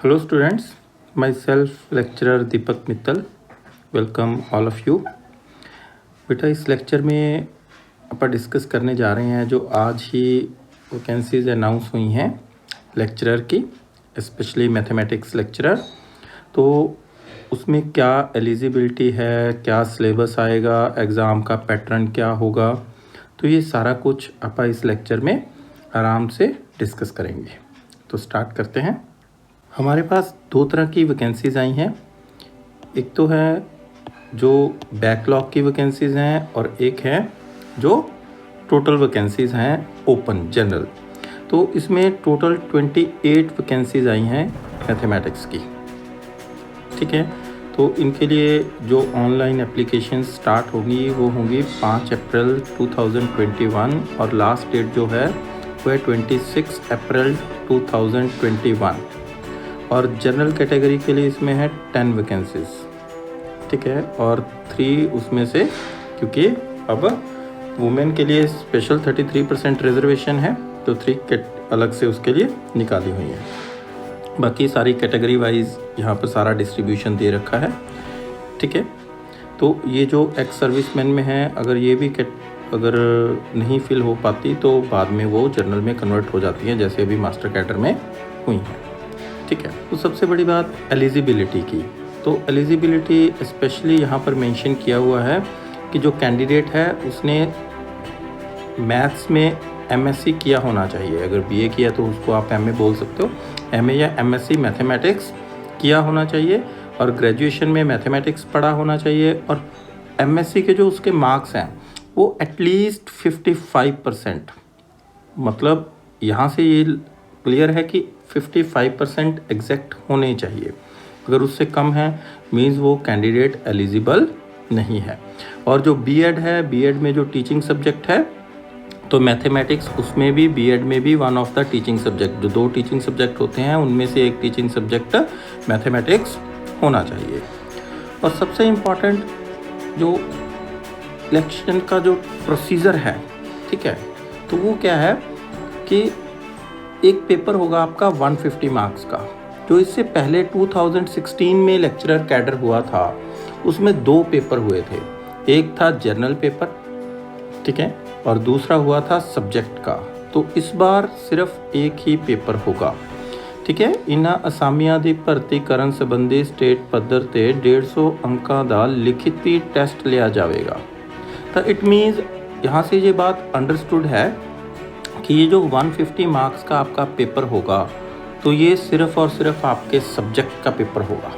Hello students, myself lecturer Deepak Mittal, welcome all of you. बेटा इस lecture में अपन discuss करने जा रहे हैं जो आज ही वैकेंसीज अनाउंस हुई हैं लेक्चरर की, स्पेशली मैथमेटिक्स लेक्चरर। तो उसमें क्या एलिजिबिलिटी है, क्या सिलेबस आएगा, एग्ज़ाम का पैटर्न क्या होगा, तो ये सारा कुछ अपन इस लेक्चर में आराम से डिस्कस करेंगे। तो स्टार्ट करते हैं। हमारे पास दो तरह की वैकेंसीज़ आई हैं। एक तो है जो बैकलॉग की वैकेंसीज़ हैं और एक है जो टोटल वैकेंसीज़ हैं ओपन जनरल। तो इसमें टोटल 28 वैकेंसीज़ आई हैं मैथमेटिक्स की, ठीक है। तो इनके लिए जो ऑनलाइन एप्लीकेशन स्टार्ट होगी वो होंगी 5 अप्रैल 2021 और लास्ट डेट जो है वो है 26 अप्रैल 2021। और जनरल कैटेगरी के लिए इसमें है 10 वैकेंसीज, ठीक है। और 3 उसमें से, क्योंकि अब वुमेन के लिए स्पेशल 33% रिजर्वेशन है, तो 3 अलग से उसके लिए निकाली हुई है। बाकी सारी कैटेगरी वाइज यहाँ पर सारा डिस्ट्रीब्यूशन दे रखा है, ठीक है। तो ये जो एक्स सर्विसमैन में है, अगर ये भी अगर नहीं फिल हो पाती तो बाद में वो जनरल में कन्वर्ट हो जाती हैं, जैसे अभी मास्टर कैडर में हुई हैं, ठीक है। तो सबसे बड़ी बात एलिजिबिलिटी की। तो एलिजिबिलिटी स्पेशली यहाँ पर मेंशन किया हुआ है कि जो कैंडिडेट है उसने मैथ्स में एमएससी किया होना चाहिए। अगर बीए किया तो उसको आप एमए बोल सकते हो, एमए या एमएससी मैथमेटिक्स किया होना चाहिए, और ग्रेजुएशन में मैथमेटिक्स पढ़ा होना चाहिए, और एमएससी के जो उसके मार्क्स हैं वो एटलीस्ट 55%, मतलब यहाँ से ये क्लियर है कि 55% एग्जैक्ट होने चाहिए। अगर उससे कम है मीन्स वो कैंडिडेट एलिजिबल नहीं है। और जो बीएड है, बीएड में जो टीचिंग सब्जेक्ट है, तो मैथमेटिक्स उसमें भी, बीएड में भी one of the teaching subject, जो 2 टीचिंग सब्जेक्ट होते हैं उनमें से एक टीचिंग सब्जेक्ट मैथमेटिक्स होना चाहिए। और सबसे इम्पॉर्टेंट जो इलेक्शन का जो प्रोसीजर है, ठीक है, तो वो क्या है कि एक पेपर होगा आपका 150 मार्क्स का। जो इससे पहले 2016 में लेक्चरर कैडर हुआ था उसमें 2 पेपर हुए थे। एक था जर्नल पेपर, ठीक है, और दूसरा हुआ था सब्जेक्ट का। तो इस बार सिर्फ एक ही पेपर होगा, ठीक है। इन्हां असामियां दी भर्ती करन संबंधी स्टेट पद्धर ते 150 अंकों का लिखिती टेस्ट लिया जाएगा। तो इट मीन्स यहाँ से ये बात अंडरस्टूड है कि ये जो 150 मार्क्स का आपका पेपर होगा तो ये सिर्फ और सिर्फ आपके सब्जेक्ट का पेपर होगा,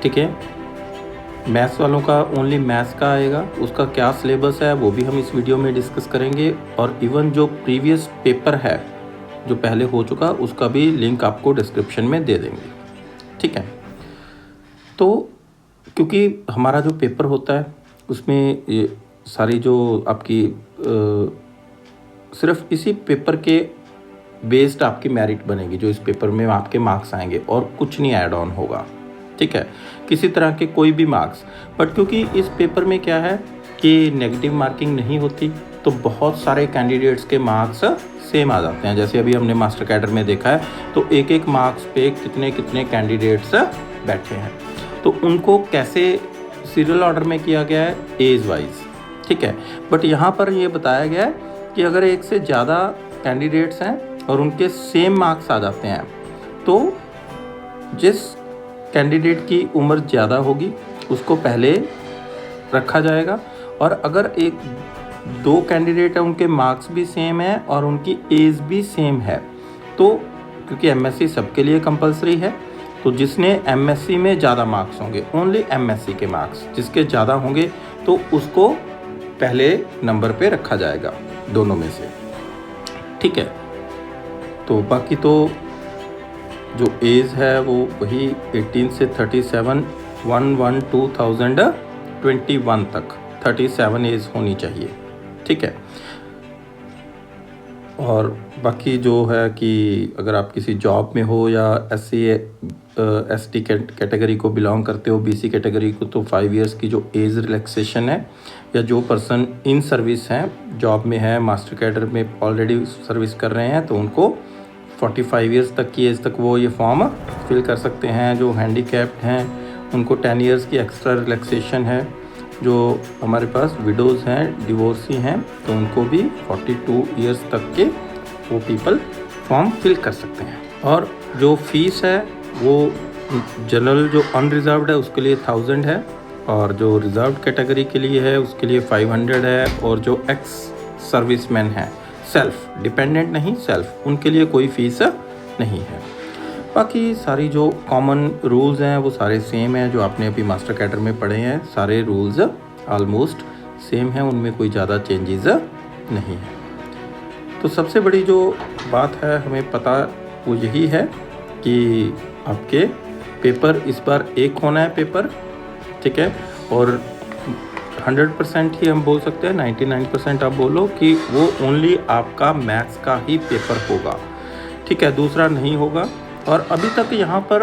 ठीक है। मैथ्स वालों का ओनली मैथ्स का आएगा। उसका क्या सिलेबस है वो भी हम इस वीडियो में डिस्कस करेंगे, और इवन जो प्रीवियस पेपर है जो पहले हो चुका उसका भी लिंक आपको डिस्क्रिप्शन में दे देंगे, ठीक है। तो क्योंकि हमारा जो पेपर होता है उसमें ये सारी जो आपकी सिर्फ इसी पेपर के बेस्ड आपकी मेरिट बनेगी, जो इस पेपर में आपके मार्क्स आएंगे, और कुछ नहीं ऐड ऑन होगा, ठीक है, किसी तरह के कोई भी मार्क्स। बट क्योंकि इस पेपर में क्या है कि नेगेटिव मार्किंग नहीं होती, तो बहुत सारे कैंडिडेट्स के मार्क्स सेम आ जाते हैं। जैसे अभी हमने मास्टर कैडर में देखा है, तो एक मार्क्स पे कितने कितने कैंडिडेट्स बैठे हैं। तो उनको कैसे सीरियल ऑर्डर में किया गया है, एज वाइज, ठीक है। बट यहाँ पर ये बताया गया है कि अगर एक से ज़्यादा कैंडिडेट्स हैं और उनके सेम मार्क्स आ जाते हैं, तो जिस कैंडिडेट की उम्र ज़्यादा होगी उसको पहले रखा जाएगा। और अगर 2 कैंडिडेट हैं उनके मार्क्स भी सेम है और उनकी एज भी सेम है, तो क्योंकि एमएससी सबके लिए कंपलसरी है, तो जिसने एमएससी में ज़्यादा मार्क्स होंगे, ओनली एमएससी के मार्क्स जिसके ज़्यादा होंगे, तो उसको पहले नंबर पे रखा जाएगा दोनों में से, ठीक है। तो बाकी तो जो एज है वो वही 18 से 37 2021 तक 37 एज होनी चाहिए, ठीक है। और बाकी जो है कि अगर आप किसी जॉब में हो या SC/ST कैटेगरी को बिलोंग करते हो, BC कैटेगरी को, तो 5 इयर्स की जो एज रिलैक्सेशन है, या जो पर्सन इन सर्विस हैं, जॉब में है, मास्टर कैडर में ऑलरेडी सर्विस कर रहे हैं, तो उनको 45 ईयर्स तक की एज तक वो ये फॉर्म फिल कर सकते हैं। जो हैंडीकैप्ड हैं उनको 10 ईयर्स की एक्स्ट्रा रिलैक्सेशन है। जो हमारे पास विडोज़ हैं, डिवोर्सी हैं, तो उनको भी 42 ईयर्स तक के वो पीपल फॉर्म फिल कर सकते हैं। और जो फीस है वो जनरल जो अनरिजर्व्ड है उसके लिए 1000 है, और जो रिजर्व्ड कैटेगरी के लिए है उसके लिए 500 है, और जो एक्स सर्विसमैन है, सेल्फ डिपेंडेंट नहीं, सेल्फ, उनके लिए कोई फीस नहीं है। बाकी सारी जो कॉमन रूल्स हैं वो सारे सेम हैं जो आपने अभी मास्टर कैडर में पढ़े हैं। सारे रूल्स ऑलमोस्ट सेम हैं, उनमें कोई ज़्यादा चेंजेस नहीं है। तो सबसे बड़ी जो बात है हमें पता वो यही है कि आपके पेपर इस बार एक होना है पेपर, ठीक है, और 100% ही हम बोल सकते हैं, 99% आप बोलो कि वो ओनली आपका मैथ्स का ही पेपर होगा, ठीक है, दूसरा नहीं होगा। और अभी तक यहाँ पर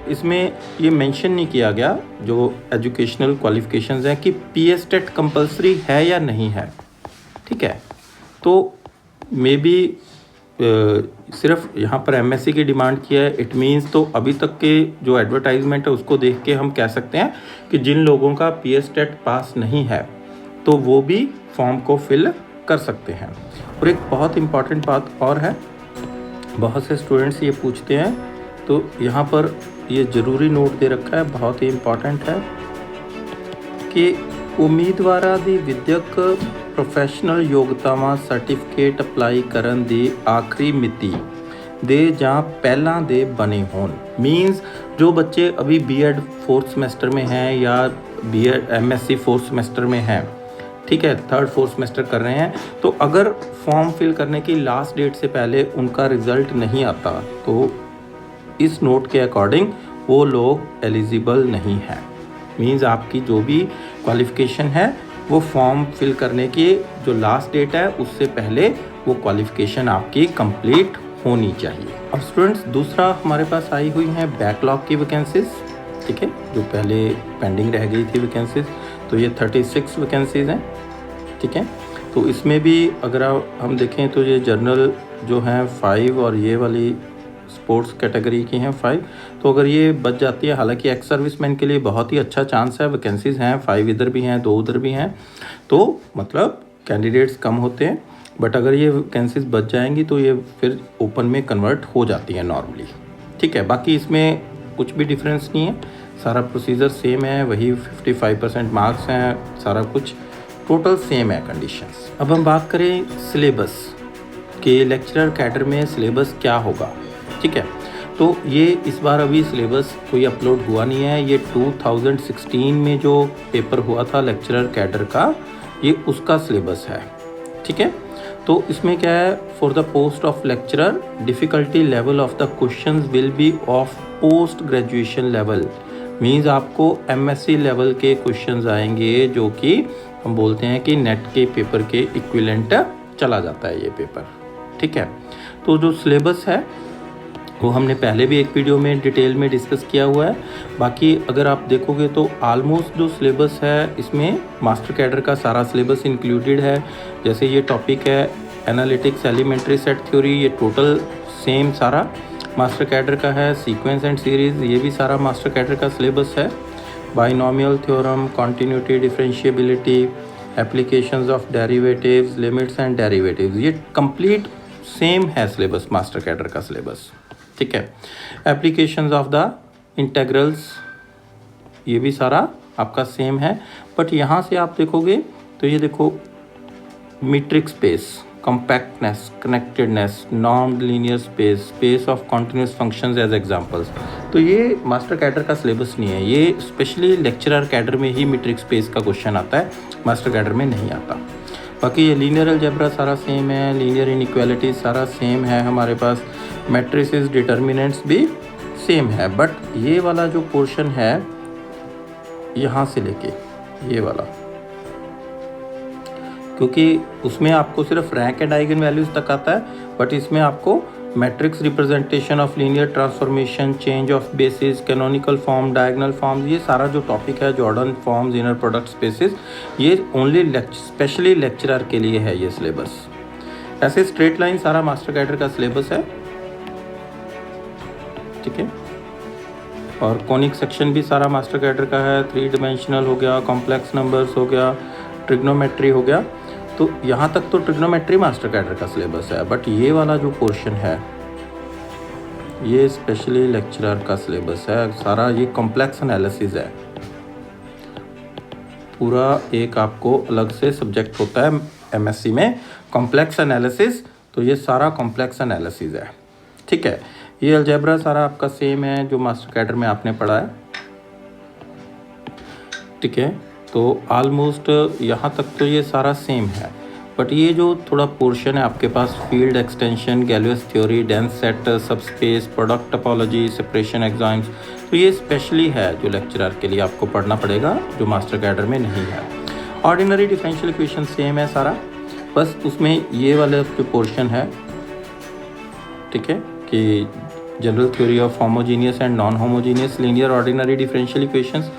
इसमें ये मेंशन नहीं किया गया जो एजुकेशनल क्वालिफिकेशंस हैं कि PS टेट कंपलसरी है या नहीं है, ठीक है। तो मे बी सिर्फ यहाँ पर MSc की डिमांड किया है, इट मीन्स तो अभी तक के जो एडवर्टाइजमेंट है उसको देख के हम कह सकते हैं कि जिन लोगों का PS टेट पास नहीं है तो वो भी फॉर्म को फिल कर सकते हैं। और एक बहुत इम्पॉर्टेंट बात और है, बहुत से स्टूडेंट्स ये पूछते हैं, तो यहाँ पर ये ज़रूरी नोट दे रखा है, बहुत ही इम्पॉर्टेंट है कि उम्मीदवारा दी विद्यक प्रोफैशनल योग्यतावां सर्टिफिकेट अप्लाई करन दी आखिरी मिति दे जां पहलां दे बने होन। मीन्स जो बच्चे अभी B.Ed 4th सेमेस्टर में हैं या B.Ed MSc 4th सेमेस्टर में हैं, ठीक है, 3rd 4th सेमेस्टर कर रहे हैं, तो अगर फॉर्म फिल करने की लास्ट डेट से पहले उनका रिज़ल्ट नहीं आता तो इस नोट के अकॉर्डिंग वो लोग एलिजिबल नहीं हैं। मीन्स आपकी जो भी क्वालिफ़िकेशन है वो फॉर्म फिल करने की जो लास्ट डेट है उससे पहले वो क्वालिफ़िकेशन आपकी कंप्लीट होनी चाहिए। अब स्टूडेंट्स दूसरा हमारे पास आई हुई हैं बैकलॉग की वैकेंसीज, ठीक है, जो पहले पेंडिंग रह गई थी वैकेंसीज, तो ये 36 वैकेंसीज़ हैं, ठीक है। तो इसमें भी अगर हम देखें तो ये जर्नल जो हैं 5 और ये वाली स्पोर्ट्स कैटेगरी की हैं 5, तो अगर ये बच जाती है, हालांकि एक्स सर्विसमैन के लिए बहुत ही अच्छा चांस है, वैकेंसीज़ हैं 5 इधर भी हैं 2 उधर भी हैं, तो मतलब कैंडिडेट्स कम होते हैं, बट अगर ये वैकेंसीज बच जाएंगी तो ये फिर ओपन में कन्वर्ट हो जाती हैं नॉर्मली, ठीक है। बाकी इसमें कुछ भी डिफरेंस नहीं है, सारा प्रोसीजर सेम है, वही 55% मार्क्स हैं, सारा कुछ टोटल सेम है कंडीशंस। अब हम बात करें सिलेबस के, लेक्चरर कैडर में सिलेबस क्या होगा, ठीक है। तो ये इस बार अभी सिलेबस कोई अपलोड हुआ नहीं है, ये 2016 में जो पेपर हुआ था लेक्चरर कैडर का, ये उसका सिलेबस है, ठीक है। तो इसमें क्या है, for the post of lecturer difficulty level of the questions will be of post graduation level. Means आपको MSc लेवल के क्वेश्चंस आएंगे जो कि हम बोलते हैं कि नेट के पेपर के इक्विवेलेंट चला जाता है ये पेपर, ठीक है। तो जो सिलेबस है वो हमने पहले भी एक वीडियो में डिटेल में डिस्कस किया हुआ है। बाकी अगर आप देखोगे तो ऑलमोस्ट जो सिलेबस है इसमें मास्टर कैडर का सारा सिलेबस इंक्लूडेड है। जैसे ये टॉपिक है एनालिटिक्स एलिमेंट्री सेट थ्योरी, ये टोटल सेम सारा मास्टर कैडर का है। सीक्वेंस एंड सीरीज़, ये भी सारा मास्टर कैडर का सिलेबस है। Binomial theorem, continuity, differentiability, applications of derivatives, limits and derivatives, ये कंप्लीट सेम है सिलेबस मास्टर कैडर का सिलेबस, ठीक है। एप्लीकेशंस ऑफ द इंटेग्रल्स, ये भी सारा आपका सेम है। बट यहाँ से आप देखोगे तो ये देखो metric space, compactness, connectedness, non linear space, space of continuous functions as examples, तो ये मास्टर कैडर का सिलेबस नहीं है, ये स्पेशली लेक्चरर कैडर में ही मीट्रिक स्पेस का क्वेश्चन आता है, मास्टर कैडर में नहीं आता। बाकी ये लीनियर अलजेब्रा सारा सेम है, लीनियर इनइक्वालिटी सारा सेम है हमारे पास, मैट्रिसेस, डिटर्मिनेंट्स भी सेम है। बट ये वाला जो पोर्शन है यहाँ से लेके ये वाला, क्योंकि उसमें आपको सिर्फ रैंक एंड आइगन वैल्यूज तक आता है, बट इसमें आपको matrix representation of linear transformation, change of basis, canonical form, diagonal forms, ये सारा जो टॉपिक है, Jordan forms, inner product spaces, ये ओनली स्पेशली लेक्चरर के लिए है ये सिलेबस। ऐसे स्ट्रेट लाइन सारा मास्टर कैडर का सिलेबस है, ठीक है। और कॉनिक सेक्शन भी सारा मास्टर कैडर का है, 3 डायमेंशनल हो गया, कॉम्प्लेक्स नंबर्स हो गया, ट्रिग्नोमेट्री हो गया। तो यहाँ तक तो ट्रिग्नोमेट्री मास्टर कैडर का सिलेबस है, बट ये वाला जो पोर्शन है ये स्पेशली लेक्चरर का सिलेबस है सारा। ये कॉम्प्लेक्स एनालिसिस है, पूरा एक आपको अलग से सब्जेक्ट होता है एमएससी में, कॉम्प्लेक्स एनालिसिस। तो ये सारा कॉम्प्लेक्स एनालिसिस है, ठीक है। ये अलजेब्रा सारा आपका सेम है जो मास्टर कैडर में आपने पढ़ा है, ठीक है। तो ऑलमोस्ट यहाँ तक तो ये सारा सेम है, बट ये जो थोड़ा पोर्शन है आपके पास, field extension, Galois theory, dense set, subspace, product topology, separation axioms, तो ये स्पेशली है जो लेक्चरर के लिए आपको पढ़ना पड़ेगा, जो मास्टर कैडर में नहीं है। ऑर्डिनरी डिफरेंशियल इक्वेशन सेम है सारा, बस उसमें ये वाला जो पोर्शन है, ठीक है, कि general theory of homogeneous and non homogeneous linear ordinary differential equations,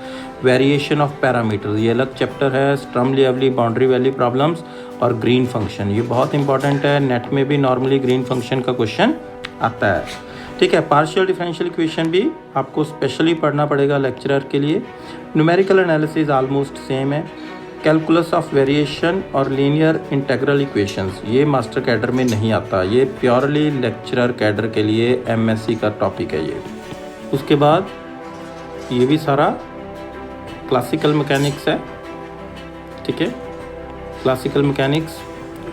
variation of parameters, ये अलग चैप्टर है, स्टर्म लियोविली बाउंड्री वैल्यू प्रॉब्लम्स और ग्रीन फंक्शन, ये बहुत इंपॉर्टेंट है। नेट में भी नॉर्मली ग्रीन फंक्शन का क्वेश्चन आता है, ठीक है। पार्शियल डिफरेंशियल इक्वेशन भी आपको स्पेशली पढ़ना पड़ेगा लेक्चरर के लिए। न्यूमेरिकल एनालिसिस ऑलमोस्ट सेम है। कैलकुलस ऑफ वेरिएशन और लीनियर इंटेग्रल इक्वेशंस, ये मास्टर कैडर में नहीं आता, ये प्योरली लेक्चरर कैडर के लिए एमएससी का टॉपिक है ये। उसके बाद ये भी सारा क्लासिकल मैकेनिक्स है, ठीक है। क्लासिकल मैकेनिक्स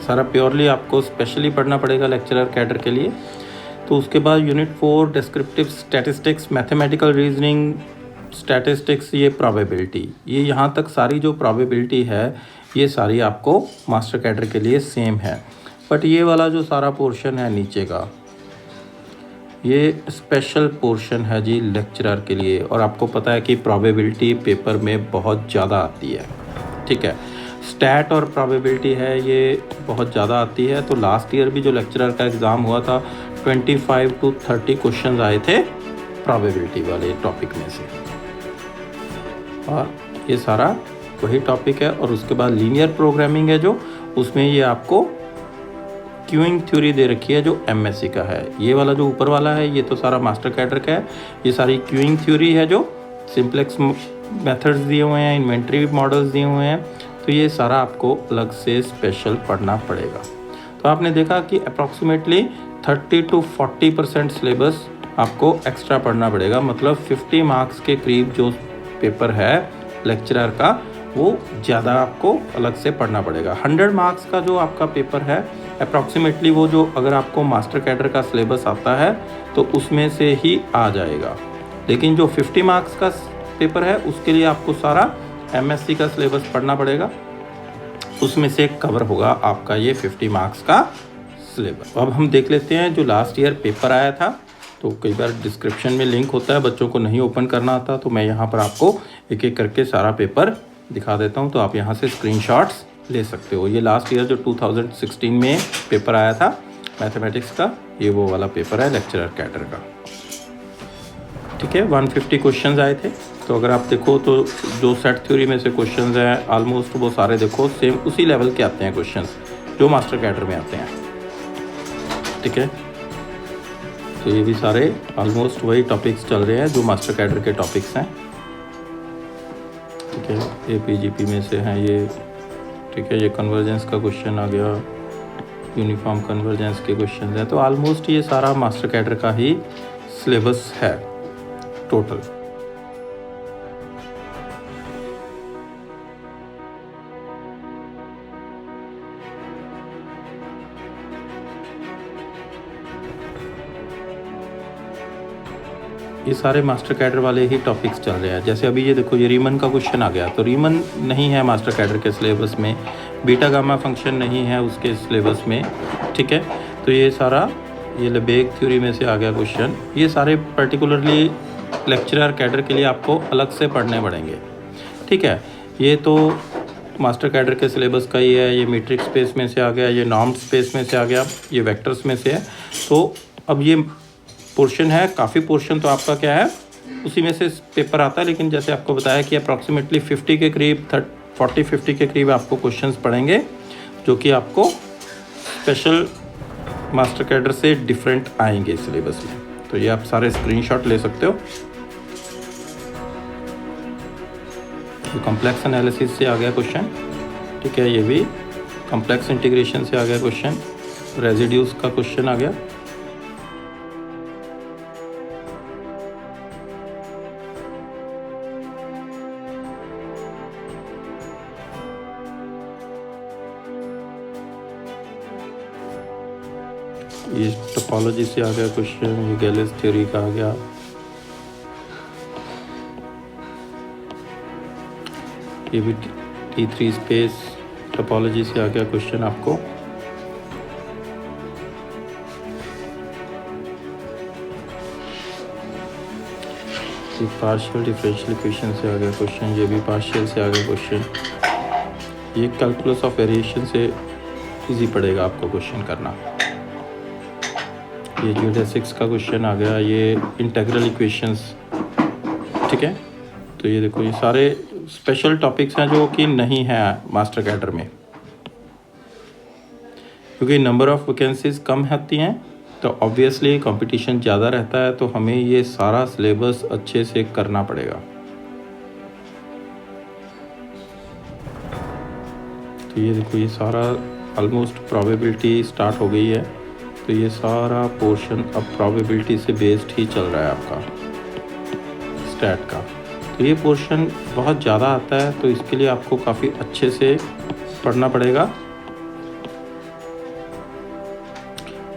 सारा प्योरली आपको स्पेशली पढ़ना पड़ेगा लेक्चरर कैडर के लिए। तो उसके बाद unit 4 descriptive statistics, mathematical reasoning, statistics, ये प्रोबेबिलिटी, ये यहाँ तक सारी जो प्रोबेबिलिटी है ये सारी आपको मास्टर कैडर के लिए सेम है। बट ये वाला जो सारा पोर्शन है नीचे का, ये स्पेशल पोर्शन है जी लेक्चरर के लिए। और आपको पता है कि प्रोबेबिलिटी पेपर में बहुत ज़्यादा आती है, ठीक है। स्टैट और प्रोबेबिलिटी है ये बहुत ज़्यादा आती है। तो लास्ट ईयर भी जो लेक्चरर का एग्ज़ाम हुआ था 25 to 30 क्वेश्चन आए थे प्रोबेबिलिटी वाले टॉपिक में से, और ये सारा वही टॉपिक है। और उसके बाद लीनियर प्रोग्रामिंग है जो, उसमें ये आपको क्यूइंग थ्योरी दे रखी है जो एमएससी का है। ये वाला जो ऊपर वाला है ये तो सारा मास्टर कैडर का है। ये सारी क्यूइंग थ्योरी है जो सिंप्लेक्स मेथड्स दिए हुए हैं, इन्वेंट्री मॉडल्स दिए हुए हैं, तो ये सारा आपको अलग से स्पेशल पढ़ना पड़ेगा। तो आपने देखा कि अप्रॉक्सीमेटली 30 to 40% सिलेबस आपको एक्स्ट्रा पढ़ना पड़ेगा, मतलब 50 मार्क्स के करीब जो पेपर है लेक्चरर का वो ज़्यादा आपको अलग से पढ़ना पड़ेगा। 100 मार्क्स का जो आपका पेपर है अप्रॉक्सीमेटली वो जो अगर आपको मास्टर कैडर का सिलेबस आता है तो उसमें से ही आ जाएगा, लेकिन जो 50 मार्क्स का पेपर है उसके लिए आपको सारा एमएससी का सिलेबस पढ़ना पड़ेगा, उसमें से कवर होगा आपका ये 50 मार्क्स का सिलेबस। अब हम देख लेते हैं जो लास्ट ईयर पेपर आया था। तो कई बार डिस्क्रिप्शन में लिंक होता है, बच्चों को नहीं ओपन करना आता, तो मैं यहाँ पर आपको एक एक करके सारा पेपर दिखा देता हूँ, तो आप यहाँ से स्क्रीनशॉट्स ले सकते हो। ये लास्ट ईयर जो 2016 में पेपर आया था मैथमेटिक्स का, ये वो वाला पेपर है लेक्चरर कैडर का, ठीक है। 150 क्वेश्चंस आए थे। तो अगर आप देखो तो जो सेट थ्योरी में से क्वेश्चंस हैं ऑलमोस्ट वो सारे देखो सेम उसी लेवल के आते हैं क्वेश्चंस जो मास्टर कैडर में आते हैं, ठीक है। तो ये भी सारे ऑलमोस्ट वही टॉपिक्स चल रहे हैं जो मास्टर कैडर के टॉपिक्स हैं, ठीक है। एपीजीपी में से हैं ये, ठीक है। ये कन्वर्जेंस का क्वेश्चन आ गया, यूनिफॉर्म कन्वर्जेंस के क्वेश्चन हैं। तो ऑलमोस्ट ये सारा मास्टर कैडर का ही सिलेबस है टोटल। ये सारे मास्टर कैडर वाले ही टॉपिक्स चल रहे हैं। जैसे अभी ये देखो ये रीमन का क्वेश्चन आ गया, तो रीमन नहीं है मास्टर कैडर के सिलेबस में, बीटा गामा फंक्शन नहीं है उसके सिलेबस में, ठीक है। तो ये सारा ये लेबेग थ्योरी में से आ गया क्वेश्चन। ये सारे पर्टिकुलरली लेक्चरर कैडर के लिए आपको अलग से पढ़ने पड़ेंगे, ठीक है। ये तो मास्टर कैडर के सिलेबस का ही है। ये मीट्रिक स्पेस में से आ गया, ये नॉर्म स्पेस में से आ गया, ये वेक्टर्स में से है। तो अब ये पोर्शन है, काफ़ी पोर्शन तो आपका क्या है उसी में से पेपर आता है, लेकिन जैसे आपको बताया कि अप्रॉक्सीमेटली 50 के करीब 40-50 के करीब आपको क्वेश्चंस पढ़ेंगे जो कि आपको स्पेशल मास्टर कैडर से डिफरेंट आएंगे सिलेबस में। तो ये आप सारे स्क्रीनशॉट ले सकते हो। ये कॉम्प्लेक्स एनालिसिस से आ गया क्वेश्चन, ठीक है। ये भी कॉम्प्लेक्स इंटीग्रेशन से आ गया क्वेश्चन, रेजिड्यूज का क्वेश्चन आ गया। ये टोपोलॉजी से आ गया क्वेश्चन, ये गैलेस थ्योरी का आ गया। ये भी T3 स्पेस टोपोलॉजी से आ गया क्वेश्चन आपको। ये पार्शियल डिफरेंशियल इक्वेशन से आ गया क्वेश्चन, ये भी पार्शियल से आ गया क्वेश्चन। ये कैलकुलस ऑफ वेरिएशन से इजी पड़ेगा आपको क्वेश्चन करना। ये जियोडेसिक्स का क्वेश्चन आ गया, ये इंटीग्रल इक्वेशंस, ठीक है। तो ये देखो, ये सारे स्पेशल टॉपिक्स हैं जो कि नहीं है मास्टर कैडर में, क्योंकि नंबर ऑफ़ वैकेंसीज कम होती हैं तो ऑब्वियसली कंपटीशन ज़्यादा रहता है, तो हमें ये सारा सिलेबस अच्छे से करना पड़ेगा। तो ये देखो, ये सारा ऑलमोस्ट प्रोबेबिलिटी स्टार्ट हो गई है, तो ये सारा पोर्शन अब प्रोबेबिलिटी से बेस्ड ही चल रहा है आपका स्टैट का। तो ये पोर्शन बहुत ज़्यादा आता है, तो इसके लिए आपको काफ़ी अच्छे से पढ़ना पड़ेगा।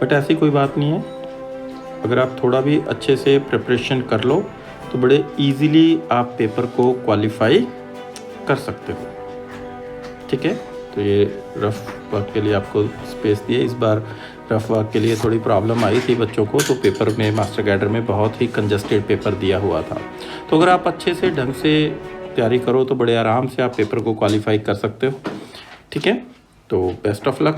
बट ऐसी कोई बात नहीं है, अगर आप थोड़ा भी अच्छे से प्रिपरेशन कर लो तो बड़े इजीली आप पेपर को क्वालिफाई कर सकते हो, ठीक है। तो ये रफ वर्क के लिए आपको स्पेस दिए। इस बार रफ वर्क के लिए थोड़ी प्रॉब्लम आई थी बच्चों को, तो पेपर में मास्टर कैडर में बहुत ही कंजस्टेड पेपर दिया हुआ था। तो अगर आप अच्छे से ढंग से तैयारी करो तो बड़े आराम से आप पेपर को क्वालिफाई कर सकते हो, ठीक है। तो बेस्ट ऑफ लक।